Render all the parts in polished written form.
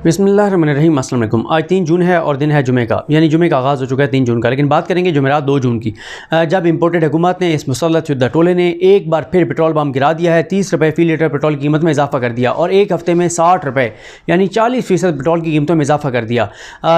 बिस्मिल्लाहिर्रहमानिर्रहीम। अस्सलाम वालेकुम। आज 3 जून है और दिन है जुमे का, यानी जुमे का आगाज़ हो चुका है 3 जून का, लेकिन बात करेंगे जुमेरात 2 जून की, जब इम्पोर्टेड हुकूमत ने इस मुसल्लत युद्ध टोले ने एक बार फिर पेट्रोल बम गिरा दिया है। 30 रुपये फ़ी लीटर पेट्रोल की कीमत में इजाफा कर दिया और एक हफ्ते में 60 रुपये यानी 40% पेट्रोल की कीमतों में इजाफा कर दिया।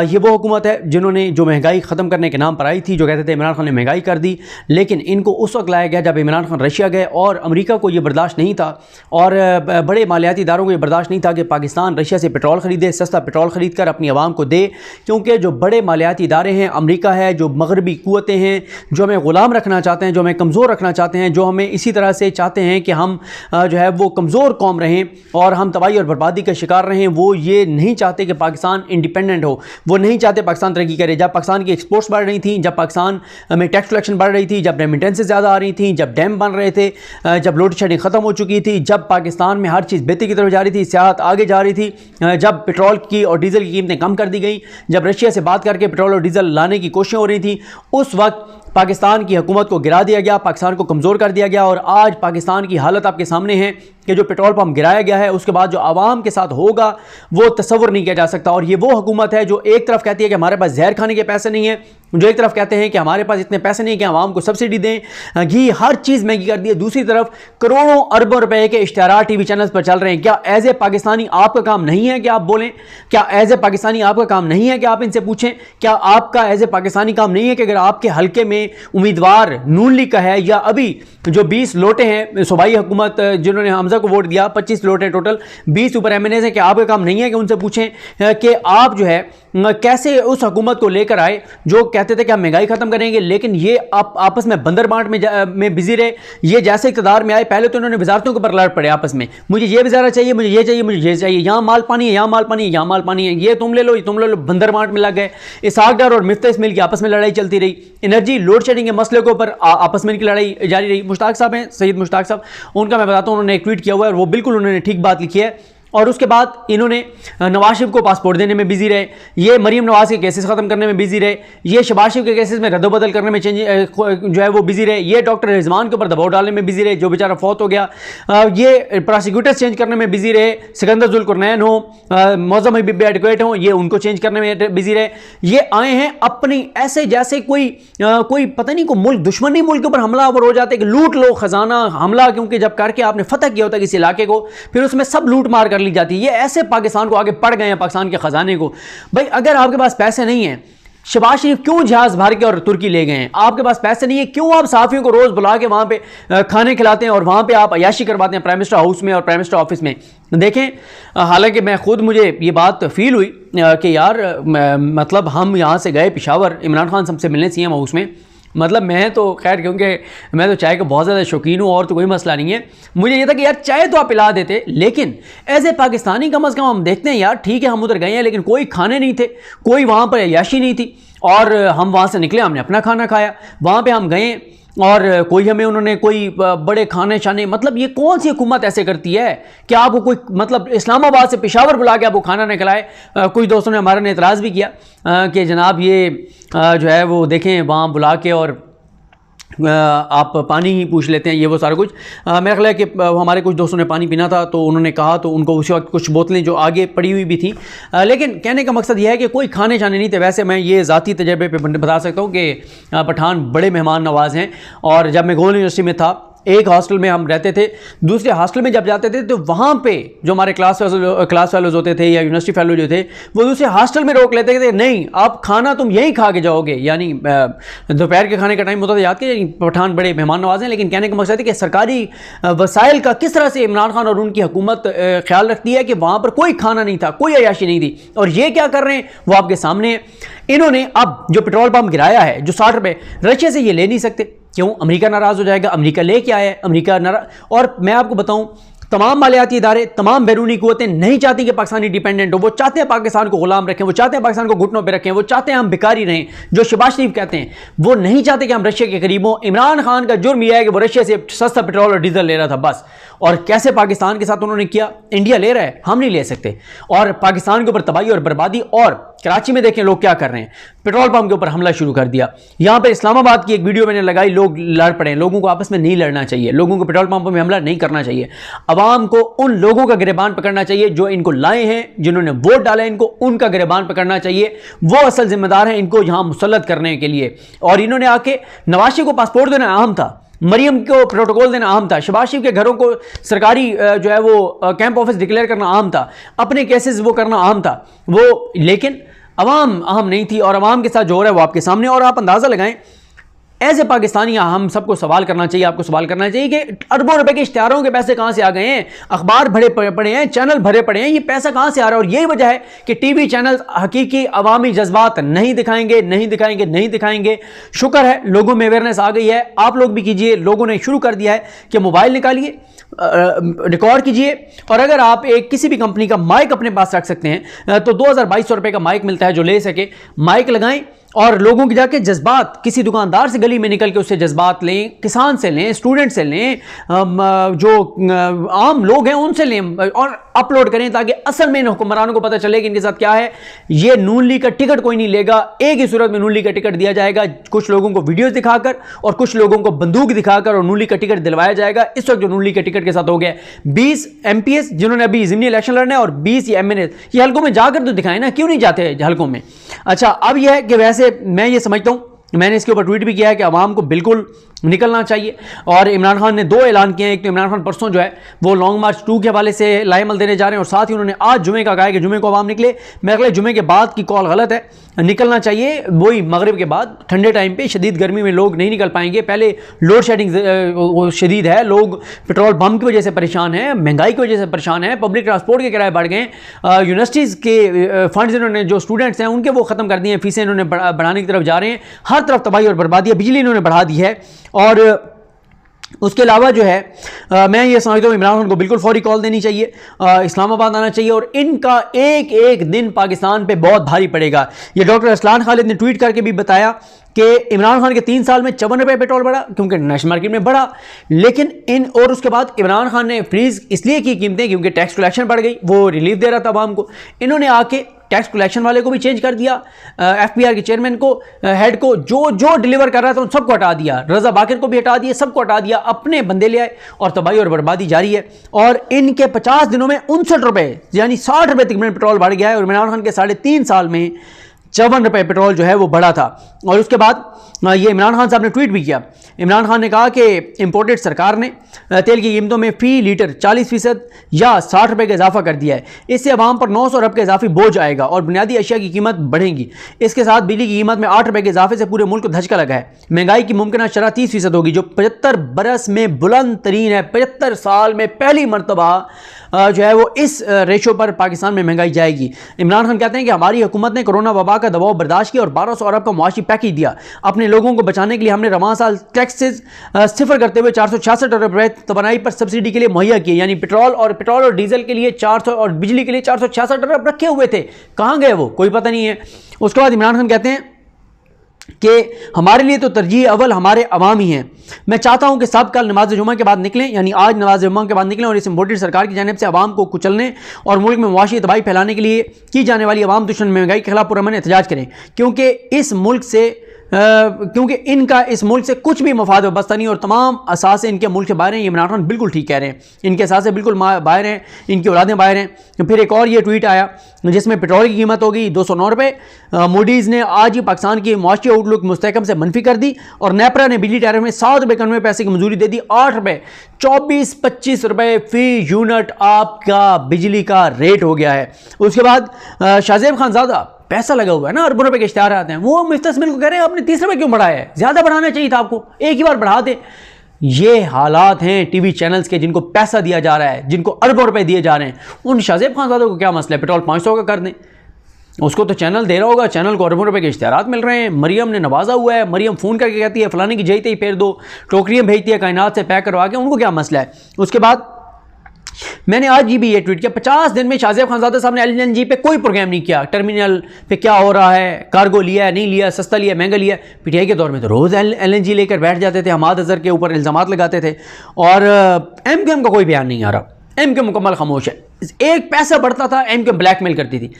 ये वो हुकूमत है जिन्होंने जो महंगाई ख़त्म करने के नाम पर आई थी, जो कहते थे इमरान खान ने महंगाई कर दी, लेकिन इनको उस वक्त लाया गया जब इमरान खान रशिया गए और अमेरिका को ये बर्दाश्त नहीं था और बड़े मालियाती इदारों को ये बर्दाश्त नहीं था कि पाकिस्तान रशिया से पेट्रोल ख़रीदे, सस्ता पेट्रोल ख़रीद कर अपनी आवाम को दे, क्योंकि जो बड़े मालियाती इदारे हैं, अमेरिका है, जो मगरबी क़ुव्वतें हैं, जो हमें ग़ुलाम रखना चाहते हैं, जो हमें कमज़ोर रखना चाहते हैं, जो हमें इसी तरह से चाहते हैं कि हम जो है वो कमज़ोर कौम रहें और हम तबाही और बर्बादी का शिकार रहें, वो ये नहीं चाहते कि पाकिस्तान इंडिपेंडेंट हो, वो नहीं चाहते पाकिस्तान तरक्की करे। जब पाकिस्तान की एक्सपोर्ट्स बढ़ रही थी, जब पाकिस्तान में टैक्स कलेक्शन बढ़ रही थी, जब रेमिटेंसेस ज़्यादा आ रही थी, जब डैम बन रहे थे, जब लोड शेडिंग ख़त्म हो चुकी थी, जब पाकिस्तान में हर चीज़ बेहतरी की तरफ जा रही थी, सियाहत आगे जा रही थी, जब पेट्रोल की और डीज़ल की कीमतें कम कर दी गई, जब रशिया से बात करके पेट्रोल और डीज़ल लाने की कोशिशें हो रही थी, उस वक्त पाकिस्तान की हुकूमत को गिरा दिया गया, पाकिस्तान को कमज़ोर कर दिया गया। और आज पाकिस्तान की हालत आपके सामने है कि जो पेट्रोल पंप गिराया गया है, उसके बाद जो आवाम के साथ होगा वो तस्वुर नहीं किया जा सकता। और ये वो हुकूमत है जो एक तरफ कहती है कि हमारे पास जहर खाने के पैसे नहीं है, जो एक तरफ कहते हैं कि हमारे पास इतने पैसे नहीं कि आवाम को सब्सिडी दें, घी हर चीज़ महंगी कर दी है। दूसरी तरफ करोड़ों अरबों रुपए के इश्तिहार टीवी चैनल्स पर चल रहे हैं। क्या एज ए पाकिस्तानी आपका काम नहीं है कि आप बोलें? क्या एज ए पाकिस्तानी आपका काम नहीं है कि आप इनसे पूछें? क्या आपका एज ए पाकिस्तानी काम नहीं है कि अगर आपके हल्के में उम्मीदवार नून लीग का है, या अभी जो 20 लोटे हैं सूबाई हुकूमत जिन्होंने हमजा को वोट दिया, 25 लोटे टोटल, 20 ऊपर एमएनएस हैं, कि आपका काम नहीं है कि उनसे पूछें कि आप जो है कैसे उस हुकूमत को लेकर आए जो कहते थे कि हम महंगाई खत्म करेंगे, लेकिन ये आप आपस में बंदर बांट में बिजी रहे। ये जैसे इक़्तिदार में आए, पहले तो इन्होंने वजारतों के ऊपर लड़ पड़े आपस में, मुझे ये वजारत चाहिए, मुझे ये चाहिए, मुझे ये चाहिए, यहाँ माल पानी है, यहाँ माल पानी है, यहाँ माल पानी है, ये तुम ले लो, ये तुम ले लो, बंदर बांट में लग गए। इसहाक डार और मिफ्ता इस्माइल की आपस में लड़ाई चलती रही। एनर्जी लोड शेडिंग के मसले के ऊपर आपस में इनकी लड़ाई जारी रही। मुश्ताक साहब हैं, सैयद मुश्ताक साहब, उनका मैं बताता हूँ, उन्होंने एक ट्वीट किया हुआ है और वो बिल्कुल उन्होंने ठीक बात लिखी है। और उसके बाद इन्होंने नवाज शरीफ को पासपोर्ट देने में बिजी रहे, ये मरीम नवाज के केसेस ख़त्म करने में बिजी रहे, ये शहबाज शरीफ के केसेस में रद्दबदल करने में जो है वो बिजी रहे, ये डॉक्टर रिजवान के ऊपर दबाव डालने में बिजी रहे जो बेचारा फौत हो गया, ये प्रोसिक्यूटर्स चेंज करने में बिजी रहे, सिकंदर जुल्कुरनैन हो, मौज़म हबीब एडवोकेट हो, ये उनको चेंज करने में बिजी रहे। ये आए हैं अपनी ऐसे जैसे कोई पता नहीं कोई मुल्क दुश्मनी मुल्क के ऊपर हमलावर हो जाते कि लूट लो खजाना हमला, क्योंकि जब करके आपने फतह किया होता है किसी इलाके को, फिर उसमें सब लूट मार कर ली जाती है। ये ऐसे पाकिस्तान को आगे पड़ गए हैं, पाकिस्तान के खजाने को। भाई अगर आपके पास पैसे नहीं हैं, शहबाज शरीफ क्यों जहाज भर के और तुर्की ले गए हैं? आपके पास पैसे नहीं है, क्यों आप सहाफ़ियों को रोज बुला के वहां पे खाने खिलाते हैं और वहां पे आप अयाशी करवाते हैं प्राइम मिनिस्टर हाउस में और प्राइम मिनिस्टर ऑफिस में? देखें, हालांकि मैं खुद मुझे ये बात फील हुई कि यार मतलब हम यहाँ से गए पेशावर, इमरान खान सबसे मिलने सीएम हाउस में, मतलब मैं तो खैर क्योंकि मैं तो चाय का बहुत ज़्यादा शौकीन हूँ और तो कोई मसला नहीं है, मुझे ये था कि यार चाय तो आप पिला देते, लेकिन एज ए पाकिस्तानी कम अज़ कम हम देखते हैं यार, ठीक है हम उधर गए हैं लेकिन कोई खाने नहीं थे, कोई वहाँ पर अय्याशी नहीं थी, और हम वहाँ से निकले, हमने अपना खाना खाया, वहाँ पर हम गए और कोई हमें उन्होंने कोई बड़े खाने शाने, मतलब ये कौन सी हुकूमत ऐसे करती है कि आपको कोई मतलब इस्लामाबाद से पेशावर बुला के आपको खाना न खिलाए। कुछ दोस्तों ने हमारे ने एतराज़ भी किया कि जनाब ये जो है वो देखें वहाँ बुला के और आप पानी ही पूछ लेते हैं, ये वो सारा कुछ। मेरा ख्याल है कि हमारे कुछ दोस्तों ने पानी पीना था तो उन्होंने कहा, तो उनको उसी वक्त कुछ बोतलें जो आगे पड़ी हुई भी थी, लेकिन कहने का मकसद यह है कि कोई खाने शाने नहीं थे। वैसे मैं ये ज़ाती तजर्बे पे बता सकता हूँ कि पठान बड़े मेहमान नवाज़ हैं, और जब मैं गोल्ड यूनिवर्सिटी में था, एक हॉस्टल में हम रहते थे, दूसरे हॉस्टल में जब जाते थे तो वहाँ पे जो हमारे क्लास फेलोज होते थे या यूनिवर्सिटी फेलो जो थे, वो दूसरे हॉस्टल में रोक लेते थे, नहीं आप खाना तुम यहीं खा के जाओगे, यानी दोपहर के खाने का टाइम होता था, याद कि पठान बड़े मेहमान नवाज हैं। लेकिन कहने का मकसद है कि सरकारी वसाइल का किस तरह से इमरान खान और उनकी हुकूमत ख्याल रखती है कि वहाँ पर कोई खाना नहीं था, कोई अय्याशी नहीं थी, और ये क्या कर रहे हैं वो आपके सामने है। इन्होंने अब जो पेट्रोल पंप गिराया है, जो 60 रुपये, रशिया से ये ले नहीं सकते, क्यों? अमेरिका नाराज़ हो जाएगा, अमेरिका लेके आया है, अमेरिका नाराज़। और मैं आपको बताऊं, तमाम मालियाती इदारे, तमाम बैरूनी क़ुव्वतें नहीं चाहती कि पाकिस्तानी डिपेंडेंट हो, वो चाहते हैं पाकिस्तान को ग़ुलाम रखें, वो चाहते हैं पाकिस्तान को घुटनों पे रखें, वो चाहते हैं हम भिखारी रहें, जो शहबाज शरीफ कहते हैं, वो नहीं चाहते कि हम रशिया के करीब हों। इमरान खान का जुर्म यह है कि वो रशिया से सस्ता पेट्रोल और डीजल ले रहा था बस, और कैसे पाकिस्तान के साथ उन्होंने किया। इंडिया ले रहा है, हम नहीं ले सकते, और पाकिस्तान के ऊपर तबाही और बर्बादी। और कराची में देखें लोग क्या कर रहे हैं, पेट्रोल पंप के ऊपर हमला शुरू कर दिया। यहां पर इस्लामाबाद की एक वीडियो मैंने लगाई, लोग लड़ पड़े। लोगों को आपस में नहीं लड़ना चाहिए, लोगों को पेट्रोल पंपों में हमला नहीं करना चाहिए। अवाम को उन लोगों का गिरबान पकड़ना चाहिए जो इनको लाए हैं, जिन्होंने वोट डाला है, इनको उनका गिरबान पकड़ना चाहिए। वो असल जिम्मेदार हैं इनको यहां मुसल्लत करने के लिए। और इन्होंने आके नवाज शरीफ को पासपोर्ट देना अहम था, मरियम को प्रोटोकॉल देना अहम था, शहबाज शरीफ के घरों को सरकारी जो है वो कैंप ऑफिस डिक्लेयर करना अहम था, अपने केसेस वो करना अहम था वो, लेकिन अवाम अहम नहीं थी। और अवाम के साथ जो हो रहा है वो आपके सामने। और आप अंदाज़ा लगाएं, एज ए पाकिस्तानी हम सबको सवाल करना चाहिए, आपको सवाल करना चाहिए कि अरबों रुपए के इश्तिहारों के पैसे कहां से आ गए हैं, अखबार भरे पड़े हैं, चैनल भरे पड़े हैं, ये पैसा कहां से आ रहा है। और यही वजह है कि टीवी चैनल हकीकी अवामी जज्बात नहीं दिखाएंगे। शुक्र है लोगों में अवेयरनेस आ गई है, आप लोग भी कीजिए। लोगों ने शुरू कर दिया है कि मोबाइल निकालिए, रिकॉर्ड कीजिए, और अगर आप एक किसी भी कंपनी का माइक अपने पास रख सकते हैं तो 2200 रुपए का माइक मिलता है, जो ले सके माइक लगाएं और लोगों के जाके जज्बात, किसी दुकानदार से गली में निकल के उससे जज्बात लें, किसान से लें, स्टूडेंट से लें, जो आम लोग हैं उनसे लें और अपलोड करें, ताकि असल में इन हुक्मरानों को पता चले कि इनके साथ क्या है। ये नून लीग का टिकट कोई नहीं लेगा, एक ही सूरत में नून लीग का टिकट दिया जाएगा, कुछ लोगों को वीडियोस दिखाकर और कुछ लोगों को बंदूक दिखाकर और नून लीग का टिकट दिलवाया जाएगा। इस वक्त जो नून लीग के टिकट के साथ हो गया 20 MPs जिन्होंने अभी ज़िमनी इलेक्शन लड़ना है और 20 MNA, ये हल्कों में जाकर तो दिखाएं ना, क्यों नहीं जाते हल्कों में। अच्छा, अब यह है कि वैसे मैं ये समझता हूं, मैंने इसके ऊपर ट्वीट भी किया है कि आवाम को बिल्कुल निकलना चाहिए। और इमरान खान ने 2 ऐलान किए हैं। एक तो इमरान खान परसों जो है वो लॉन्ग मार्च 2 के हवाले से लाएमल देने जा रहे हैं, और साथ ही उन्होंने आज जुमे का कहा है कि जुमे को आवाम निकले। मेरे ख्याल जुमे के बाद की कॉल गलत है, निकलना चाहिए वही मगरिब के बाद, ठंडे टाइम पे, शदीद गर्मी में लोग नहीं निकल पाएंगे। पहले लोड शेडिंग शदीद है, लोग पेट्रोल बम की वजह से परेशान हैं, महंगाई की वजह से परेशान हैं, पब्लिक ट्रांसपोर्ट के किराए बढ़ गए, यूनिवर्सिटीज़ के फंड्स इन्होंने जो स्टूडेंट्स हैं उनके वो ख़त्म कर दिए हैं, फीसें इन्होंने बढ़ाने की तरफ जा रहे हैं, हर तरफ तबाही और बर्बादी है, बिजली इन्होंने बढ़ा दी है। और उसके अलावा जो है मैं ये समझता हूँ इमरान खान को बिल्कुल फौरी कॉल देनी चाहिए, इस्लामाबाद आना चाहिए, और इनका एक एक दिन पाकिस्तान पे बहुत भारी पड़ेगा। ये डॉक्टर असलान खालिद ने ट्वीट करके भी बताया कि इमरान खान के 3 साल में 54 रुपये पेट्रोल बढ़ा, क्योंकि नेशनल मार्केट में बढ़ा, लेकिन और उसके बाद इमरान खान ने फ्रीज इसलिए की कीमतें क्योंकि टैक्स कलेक्शन बढ़ गई, वो रिलीफ दे रहा था आवाम को। इन्होंने आके टैक्स कलेक्शन वाले को भी चेंज कर दिया, FPR के चेयरमैन को, हेड को, जो डिलीवर कर रहा था उन सबको हटा दिया, रजा बाकिर को भी हटा दिया, सबको हटा दिया, अपने बंदे ले आए, और तबाही और बर्बादी जारी है। और इनके 50 दिनों में 59 रुपये यानी 60 रुपये तकरीबन पेट्रोल बढ़ गया है, और इमरान खान के 3.5 साल में 54 रुपये पेट्रोल जो है वो बढ़ा था। और उसके बाद ये इमरान खान साहब ने ट्वीट भी किया। इमरान खान ने कहा कि इंपोर्टेड सरकार ने तेल की कीमतों में फी लीटर 40% या 60 रुपये का इजाफा कर दिया है। इससे आवाम पर 900 अरब का इजाफी बोझ आएगा और बुनियादी अशिया की कीमत बढ़ेगी। इसके साथ बिजली की कीमत में 8 रुपये के इजाफे से पूरे मुल्क को धचका लगा है। महंगाई की मुमकिन शरह 30% होगी, जो 75 बरस में बुलंद तरीन है। 75 साल में पहली मरतबा जो है वो इस रेशो पर पाकिस्तान में महंगाई जाएगी। इमरान खान कहते हैं कि हमारी हुकूमत ने कोरोना वबा का दबाव बर्दाश्त किया और 1200 अरब का मुआशी पैकेज दिया। अपने लोगों को बचाने के लिए हमने रवां साल टैक्सेस सिफर करते हुए 466 अरब रुपये तवानाई पर सब्सिडी के लिए मुहैया किए, यानी पेट्रोल और डीजल के लिए 400 और बिजली के लिए 466 अरब रखे हुए थे। कहाँ गए वो, कोई पता नहीं है। उसके बाद इमरान खान कहते हैं कि हमारे लिए तो तरजीह अव्वल हमारे अवाम ही हैं। मैं चाहता हूं कि सब कल नमाज जुमा के बाद निकलें, यानी आज नमाज जुमा के बाद निकलें, और इस इम्पोर्टेड सरकार की जानिब से अवाम को कुचलने और मुल्क में मुआशी तबाही फैलाने के लिए की जाने वाली अवाम दुश्मन महंगाई के खिलाफ पुरअमन एहतजाज करें, क्योंकि इनका इस मुल्क से कुछ भी मफाद वाबस्ता नहीं और तमाम असास इनके मुल्क से बाहर हैं। ये इमरान खान बिल्कुल ठीक कह रहे हैं, इनके असास बिल्कुल बाहर हैं, इनकी औलादें बाहर हैं। फिर एक और ये ट्वीट आया जिसमें पेट्रोल की कीमत हो गई 209 रुपये। मूडीज़ ने आज ही पाकिस्तान की मुआशी आउटलुक मुस्तहकम से मनफी कर दी, और नेपरा ने बिजली टैरिफ में 7 रुपये 91 पैसे की मंजूरी दे दी। 8 रुपये 24-25 रुपये फी यूनिट आपका बिजली का रेट हो गया है। उसके बाद शाहजेब खानजादा, पैसा लगा हुआ है ना, अरबों रुपए के इश्तिहार आते हैं, वो मुस्तस्मिल को कह रहे हैं आपने 30 रुपये क्यों बढ़ाया है, ज़्यादा बढ़ाना चाहिए था आपको, एक ही बार बढ़ा दे। ये हालात हैं टीवी चैनल्स के, जिनको पैसा दिया जा रहा है, जिनको अरबों रुपए दिए जा रहे हैं। उन शाहजेब खानजादा को क्या मसला है, पेट्रोल 500 का कर दें, उसको तो चैनल दे रहा होगा, चैनल को अरबों रुपए के इश्तिहार मिल रहे हैं। मरियम ने नवाजा हुआ है, मरियम फ़ोन करके कहती है फलाने की जईते ही फेर दो, टोकरियाँ भेजती है कायनात से पैक करवा के, उनको क्या मसला है। उसके बाद मैंने आज भी ये ट्वीट किया, 50 दिन में शाहज़ेब खानज़ादा साहब ने LNG पे कोई प्रोग्राम नहीं किया। टर्मिनल पे क्या हो रहा है, कार्गो लिया है नहीं लिया, सस्ता लिया महंगा लिया। PTI के दौर में तो रोज़ LNG लेकर बैठ जाते थे, हमाद अज़हर के ऊपर इल्ज़ामात लगाते थे, और MQM का कोई बयान नहीं आ रहा। MQM मुकम्मल खामोश है। एक पैसा बढ़ता था, MQM ब्लैकमेल करती थी,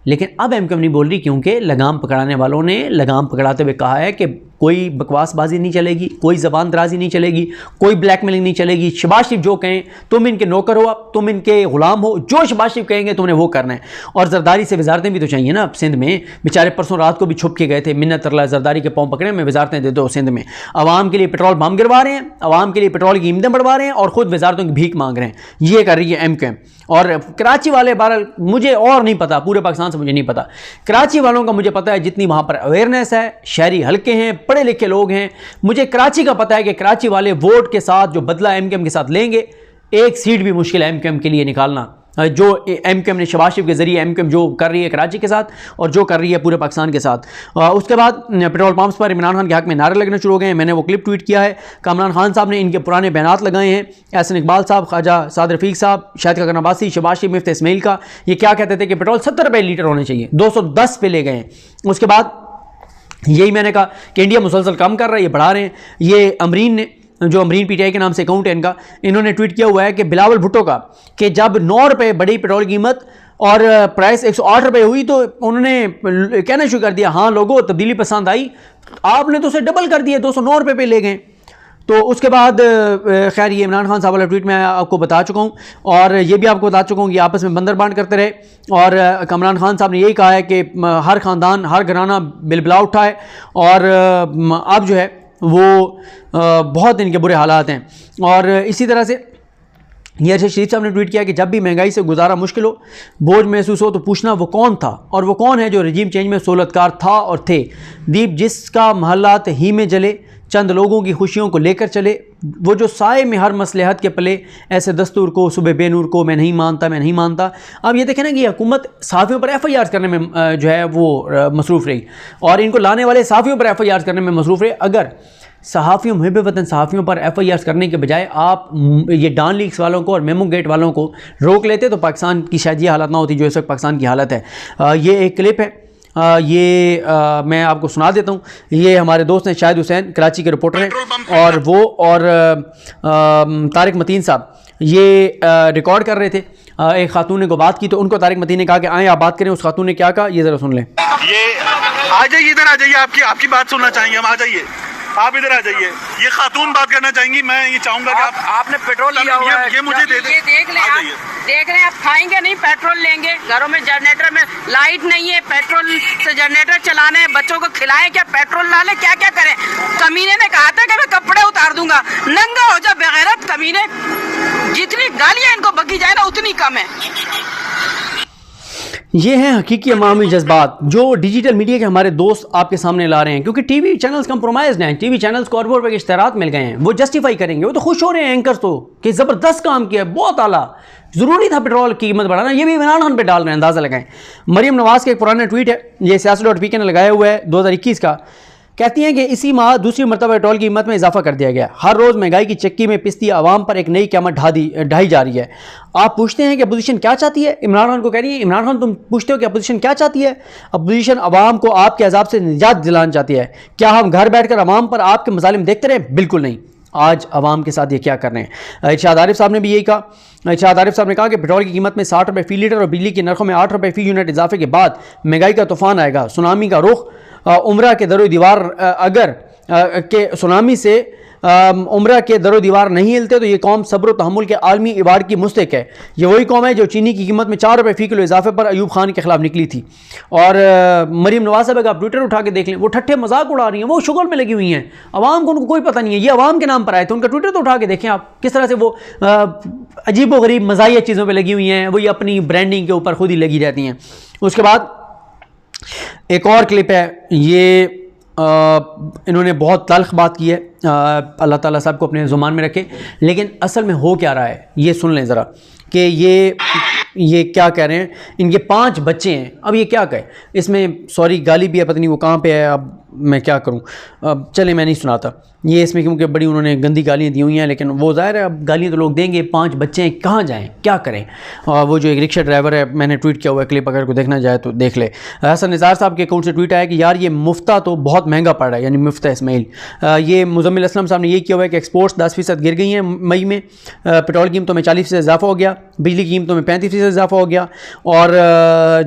लेकिन अब MQM नहीं बोल रही, क्योंकि लगाम पकड़ाने वालों ने लगाम पकड़ाते हुए कहा है कि कोई बकवासबाजी नहीं चलेगी, कोई ज़बान दराजी नहीं चलेगी, कोई ब्लैकमेलिंग नहीं चलेगी। शहबाज शरीफ जो कहें, तुम इनके नौकर हो, अब तुम इनके ग़ुलाम हो, जो शहबाज शरीफ कहेंगे तुमने वो करना है। और जरदारी से वजारतें भी तो चाहिए ना। सिंध में बेचारे परसों रात को भी छुप के गए थे, मिन्नत तरला जरदारी के पाँव पकड़े, मैं वजारतें दे दो सिंध में। अवाम के लिए पेट्रोल बम गिरवा रहे हैं, अवाम के लिए पेट्रोल की कीमतें बढ़वा रहे हैं, और ख़ुद वजारतों की भीख मांग रहे हैं। ये कर रही है MQM। और कराची वाले बहरहाल मुझे और नहीं पता, पूरे पाकिस्तान से मुझे नहीं पता, कराची वालों का मुझे पता है जितनी वहाँ पर अवेयरनेस है, शहरी हल्के हैं, पढ़े लिखे लोग हैं। मुझे कराची का पता है कि कराची वाले वोट के साथ जो बदला MQM के साथ लेंगे, एक सीट भी मुश्किल है MQM के लिए निकालना। जो MQM ने शहबाज शरीफ के ज़रिए MQM जो कर रही है कराची के साथ, और जो कर रही है पूरे पाकिस्तान के साथ। उसके बाद पेट्रोल पंप्स पर इमरान खान के हक़ में नारे लगने शुरू हो गए हैं। मैंने वो क्लिप ट्वीट किया है। कामरान खान साहब ने इनके पुराने बयानात लगाए हैं, एहसन इकबाल साहब, ख्वाजा साद रफ़ीक साहब, शाहिद खान अब्बासी, शहबाज शरीफ, मिफ्त इस्माइल का। ये क्या कहते थे कि पेट्रोल 70 रुपये लीटर होने चाहिए, 210 पे ले गए हैं। उसके बाद यही मैंने कहा कि इंडिया मुसलसल कम कर रहा है, ये बढ़ा रहे हैं। ये अमरीन ने, जो अमरीन PTI के नाम से अकाउंट है इनका, इन्होंने ट्वीट किया हुआ है कि बिलावल भुट्टो का, कि जब 9 रुपये बढ़ी पेट्रोल कीमत और प्राइस 108 रुपये हुई, तो उन्होंने कहना शुरू कर दिया, हाँ लोगों तब्दीली पसंद आई, आपने तो उसे डबल कर दिया, 209 रुपये पे ले गए। तो उसके बाद खैर ये इमरान खान साहब वाला ट्वीट मैं आपको बता चुका हूँ, और ये भी आपको बता चुका हूँ कि आपस में बंदर बांट करते रहे। और इमरान खान साहब ने यही कहा है कि हर ख़ानदान, हर घराना बिलबिला उठा है, और अब जो है वो बहुत इनके बुरे हालात हैं। और इसी तरह से ये अरशद शरीफ साहब ने ट्वीट किया कि जब भी महंगाई से गुजारा मुश्किल हो, बोझ महसूस हो, तो पूछना वो कौन था, और वो कौन है जो रजीम चेंज में सहूलतकार था और थे। दीप जिसका महल्लात ही में जले, चंद लोगों की खुशियों को लेकर चले, वो जो साए में हर मसलहत के पले, ऐसे दस्तूर को सुबह बेनूर को मैं नहीं मानता, मैं नहीं मानता। अब ये देखें ना कि हुकूमत सहाफ़ियों पर FIR करने में जो है वो मसरूफ़ रही, और इनको लाने वाले सहाफ़ियों पर FIR करने में मसरूफ़ रहे। अगर सहाफ़ियों, मुहिब वतन सहाफ़ियों पर FIR करने के बजाय आप ये डॉन लीक्स वालों को और मेमो गेट वालों को रोक लेते, तो पाकिस्तान की शायद ये हालत ना होती जो इस वक्त पाकिस्तान की हालत है। ये एक क्लिप है, मैं आपको सुना देता हूँ। ये हमारे दोस्त हैं शाहिद हुसैन, कराची के रिपोर्टर हैं, और वो और तारिक मतीन साहब ये रिकॉर्ड कर रहे थे। एक खातून ने को बात की, तो उनको तारिक मतीन ने कहा कि आए आप बात करें। उस खातून ने क्या कहा, ये ज़रा सुन लें। ये आ जाइए, इधर आ जाइए, आपकी बात सुनना चाहेंगे हम। आ जाइए, आप इधर आ जाइए। ये खातून बात करना चाहेंगी। मैं ये चाहूंगा कि आपने पेट्रोल लिया हुआ है, ये मुझे दे दें। देख लें आप खाएंगे नहीं, पेट्रोल लेंगे। घरों में जनरेटर में लाइट नहीं है, पेट्रोल से जनरेटर चलाना है। बच्चों को खिलाएं क्या, पेट्रोल ला लें, क्या क्या करें। कमीने ने कहा था कि मैं कपड़े उतार दूंगा, नंगा हो जा बेगैरत कमीने। जितनी गालियां इनको बकी जाए ना उतनी कम है। ये हैं हकीकी अवामी जज्बात जो डिजिटल मीडिया के हमारे दोस्त आपके सामने ला रहे हैं, क्योंकि टीवी चैनल्स कंप्रोमाइज्ड हैं। टीवी चैनल्स को अरबों रुपए के इश्तहारात मिल गए हैं, वो जस्टिफाई करेंगे, वो तो खुश हो रहे हैं एंकर्स तो कि ज़बरदस्त काम किया, बहुत आला, ज़रूरी था पेट्रोल की कीमत बढ़ाना। ये भी इमरान खान पे डाल रहे हैं, अंदाज़ा लगाएं। मरीम नवाज़ का एक पुराना ट्वीट है, ये siyaset.pk ने लगाया हुआ है 2021 का। कहती हैं कि इसी माह दूसरी मरतबा पेट्रोल की कीमत में इजाफा कर दिया गया। हर रोज़ महंगाई की चक्की में पिसती आवाम पर एक नई क़यामत ढाई जा रही है। आप पूछते हैं कि अपोजिशन क्या चाहती है, इमरान खान को कह रही है, इमरान खान तुम पूछते हो कि अपोजिशन क्या चाहती है। अपोजिशन आवाम को आपके अजाब से निजात दिलाना चाहती है। क्या हम घर बैठ कर आवाम पर आपके मजालिम देखते रहे? बिल्कुल नहीं। आज आवाम के साथ ये क्या कर रहे हैं। इरशाद आरिफ साहब ने भी यही कहा। इरशाद आरिफ साहब ने कहा कि पेट्रोल की कीमत में 60 रुपये फ़ी लीटर और बिजली के नरखों में 8 रुपये फ़ी यूनिट इजाफे के बाद महंगाई का तूफान आएगा। सुनामी का रुख उम्रा के दरो दीवार अगर के सुनामी से उम्रा के दरो दीवार नहीं हिलते तो ये कौम सब्र तहम्मुल के आलमी इबार की मुस्तक है। ये वही कौम है जो चीनी की कीमत में 4 रुपये फ़ी किलो इजाफे पर अयूब खान के खिलाफ निकली थी। और मरीम नवाज़ साहब का आप ट्विटर उठा के देख लें, वो ठट्ठे मजाक उड़ा रही हैं, वो शुगल में लगी हुई हैं। आवाम को उनको कोई पता नहीं है, ये आवाम के नाम पर आए थे। उनका ट्विटर तो उठा के देखें आप, किस तरह से वो अजीब व गरीब मज़ाहिया चीज़ों पर लगी हुई हैं। वो ये अपनी ब्रांडिंग के ऊपर खुद ही लगी रहती हैं। उसके बाद एक और क्लिप है, ये इन्होंने बहुत तल्ख बात की है, अल्लाह ताला साहब को अपने ज़ुबान में रखे। लेकिन असल में हो क्या रहा है ये सुन लें ज़रा, कि ये क्या कह रहे हैं। इनके 5 बच्चे हैं। अब ये क्या कहे, इसमें सॉरी गाली भी है, पता नहीं वो कहाँ पे है, अब मैं क्या करूं, अब चले मैं नहीं सुनाता ये इसमें, क्योंकि बड़ी उन्होंने गंदी गालियाँ दी हुई हैं, लेकिन वो ज़ाहिर है अब गालियाँ तो लोग देंगे, 5 बच्चे हैं, कहाँ जाएँ, क्या करें। और वो जो एक रिक्शा ड्राइवर है, मैंने ट्वीट किया हुआ है क्लिप, अगर को देखना जाए तो देख ले। हसन निज़ार साहब के अकाउंट से ट्वीट आया कि यार ये मुफ्ता तो बहुत महंगा पड़ रहा है, यानी मुफ्ता इस्माइल। ये मुज़म्मिल असलम साहब ने ये किया हुआ है कि एक्सपोर्ट्स 10% गिर गई हैं मई में, पेट्रोल कीमतों में 40% इजाफा हो गया, बिजली की कीमतों में 35% इजाफा हो गया, और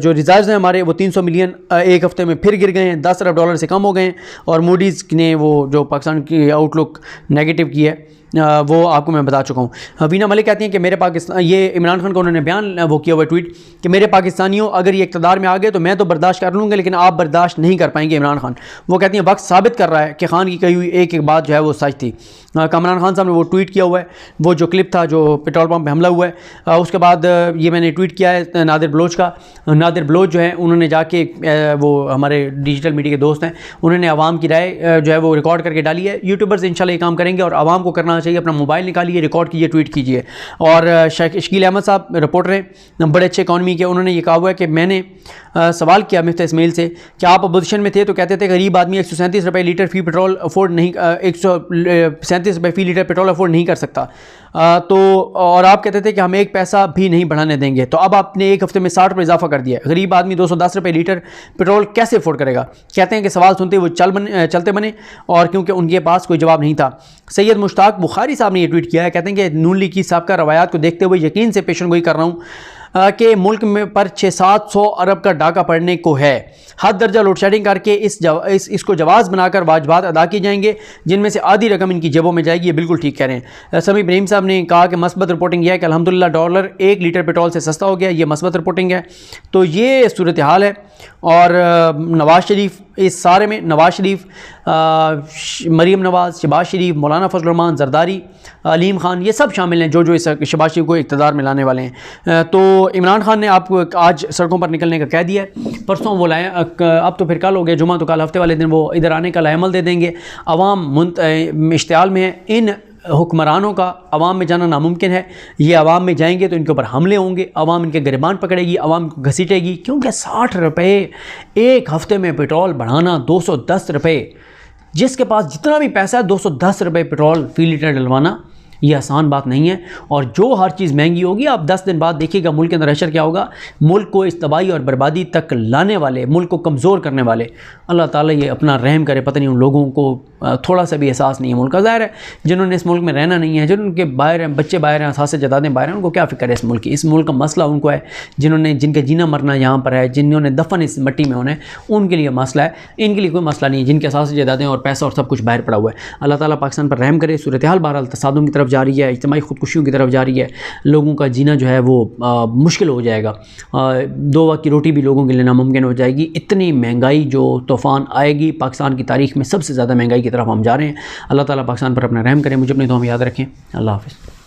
जो रिजर्व्स हैं हमारे वो 300 मिलियन एक हफ्ते में फिर गिर गए हैं, 10 अरब डॉलर से कम हो गए हैं। और मूडीज़ ने वो जो पाकिस्तान की आउटलुक नेगेटिव की है वो आपको मैं बता चुका हूँ। वीना मलिक कहती हैं कि मेरे पाकिस्तान, ये इमरान खान का उन्होंने बयान वो किया हुआ ट्वीट कि मेरे पाकिस्तानियों अगर ये इक़्तिदार में आ गए तो मैं तो बर्दाश्त कर लूँगा, लेकिन आप बर्दाश्त नहीं कर पाएंगे। इमरान खान वो कहती हैं वक्त साबित कर रहा है कि खान की कही हुई एक एक बात जो है वो सच थी। इमरान खान साहब ने वो ट्वीट किया हुआ है, वो जो क्लिप था जो पेट्रोल पम्प पर हमला हुआ है, उसके बाद ये मैंने ट्वीट किया है नादिर बलोच का। नादिर बलोच जो है उन्होंने जाके वो हमारे डिजिटल मीडिया के दोस्त हैं, उन्होंने आवाम की राय जो है वो रिकॉर्ड करके डाली है। यूट्यूबर्स इंशाल्लाह ये काम करेंगे और आवाम को करना चाहिए, अपना मोबाइल निकालिए, रिकॉर्ड कीजिए, ट्वीट कीजिए। और शकील अहमद साहब रिपोर्टर हैं, बड़े अच्छे इकॉनमी के, उन्होंने ये कहा हुआ है कि मैंने सवाल किया मिफ्ता इस्माइल से कि आप अपोजिशन में थे तो कहते थे गरीब आदमी 137 रुपये लीटर फी पेट्रोल अफोर्ड नहीं 137 रुपये फी लीटर पेट्रोल अफोर्ड नहीं कर सकता, तो और आप कहते थे कि हम 1 पैसा भी नहीं बढ़ाने देंगे, तो अब आपने एक हफ्ते में 60 रुपये इजाफा कर दिया है। गरीब आदमी 210 रुपये लीटर पेट्रोल कैसे अफोर्ड करेगा। कहते हैं कि सवाल सुनते वो चलते बने, और क्योंकि उनके पास कोई जवाब नहीं था। सैयद मुश्ताक बुखारी साहब ने ये ट्वीट किया है, कहते हैं कि नून लीग की साबका रवायात को देखते हुए यकीन से पेशन गोई कर रहा हूँ कि मुल्क में पर 600-700 अरब का डाका पड़ने को है। हद दर्जा लोड शेडिंग करके इसको जवाज़ बनाकर वाजबात अदा किए जाएंगे, जिनमें से आधी रकम इनकी जेबों में जाएगी। ये बिल्कुल ठीक कह रहे हैं। समी इब्राहिम साहब ने कहा कि मस्बत रिपोर्टिंग यह है कि अल्हम्दुलिल्लाह डॉलर 1 लीटर पेट्रोल से सस्ता हो गया, ये मस्बत रिपोर्टिंग है। तो ये सूरत हाल है। और नवाज़ शरीफ इस सारे में, नवाज़ शरीफ, मरीम नवाज़, शहबाज शरीफ, मौलाना फजल रहमान जरदारी, अलीम खान, ये सब शामिल हैं जो इस शहबाज शरीफ को इक़्तिदार में लाने वाले हैं। तो इमरान खान ने आपको आज सड़कों पर निकलने का कह दिया है, परसों वो लाए, अब तो फिर कल हो गया जुमा, तो कल हफ्ते वाले दिन वो इधर आने का लाएमल दे देंगे। अवाम इश्तियाल में है, इन हुक्मरानों का अवाम में जाना नामुमकिन है। ये अवाम में जाएंगे तो इनके ऊपर हमले होंगे, अवाम इनके गिरबान पकड़ेगी, अवाम को घसीटेगी, क्योंकि 60 रुपये एक हफ्ते में पेट्रोल बढ़ाना, 210 रुपये, जिसके पास जितना भी पैसा है 210 रुपये पेट्रोल फी लीटर डलवाना, ये आसान बात नहीं है। और जो हर चीज़ महंगी होगी, आप 10 दिन बाद देखिएगा मुल्क के अंदर असर क्या होगा। मुल्क को इस तबाही और बर्बादी तक लाने वाले, मुल्क को कमज़ोर करने वाले, अल्लाह ताला ये अपना रहम करे। पता नहीं उन लोगों को थोड़ा सा भी एहसास नहीं है मुल्क का। ज़ाहिर है जिन्होंने इस मुल्क में रहना नहीं है, जिनके बाहर हैं, बच्चे बाहर हैं, असासे जदादें बाहर हैं, उनको क्या फ़िक्र है इस मुल्क की। इस मुल्क का मसला उनको है जिनका जीना मरना यहाँ पर है, जिन्होंने दफन इस मिट्टी में होना है, उनके लिए मसला है। इनके लिए कोई मसला नहीं है जिनके असासे जदादें और पैसा और सब कुछ बाहर पड़ा हुआ है। अल्लाह ताला पाकिस्तान पर रहम करे। सूरत हाल बहरहाल तसादुम की तरफ जा रही है, इज्तिमाई खुदकुशियों की तरफ जा रही है, लोगों का जीना जो है वो मुश्किल हो जाएगा। 2 वक्त की रोटी भी लोगों के लिए नामुमकिन हो जाएगी। इतनी महंगाई जो तूफ़ान आएगी, पाकिस्तान की तारीख़ में सबसे ज़्यादा महंगाई की तरफ हम जा रहे हैं। अल्लाह ताला पाकिस्तान पर अपना रहम करें। मुझे अपनी दुआ में याद रखें। अल्लाह हाफ़िज़।